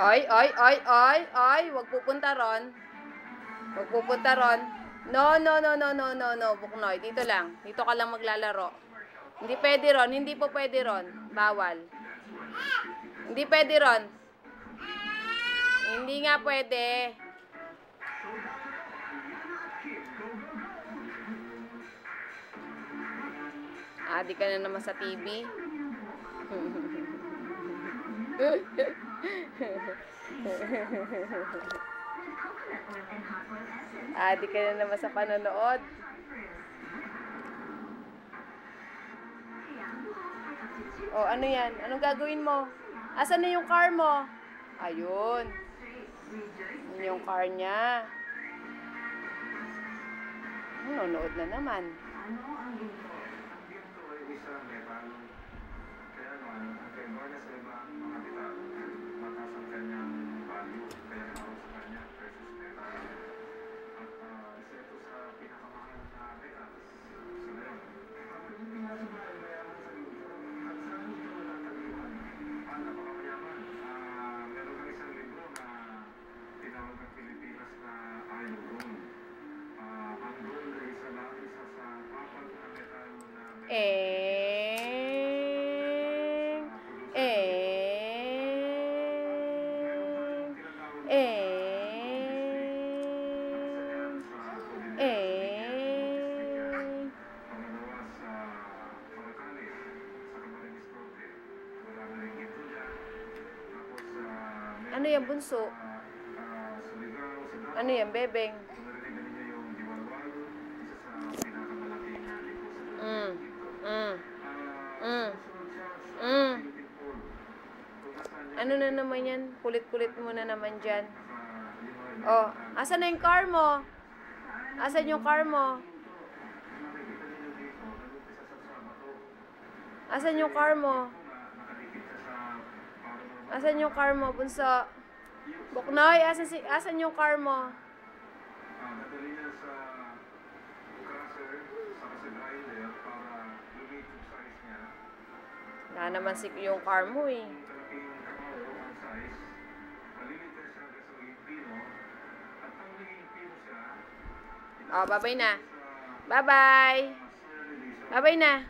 Ay, wag pupunta ron. Wag pupunta ron. No. Buknoy, dito lang. Dito ka lang maglalaro. Hindi pwede ron, hindi po pwede ron. Bawal. Hindi pwede ron. Hindi nga pwede. Adi ka na naman sa TV. Adi ka na naman sa panonood. Oh, ano yan? Anong gagawin mo? Asan na yung car mo? Ayun. Yun yung car niya. Nanonood na naman. Ano yan, bunso? Ano yan, bebeng? Ano na naman yan? Kulit-kulit mo na naman dyan. Oh, asan na yung car mo? Asan yung car mo? Asan yung car mo? Asan yung car mo, bunso? Buknoy, asan yung car mo? Wala naman yung car mo eh. Oh, bye-bye na. Bye-bye. Bye-bye na.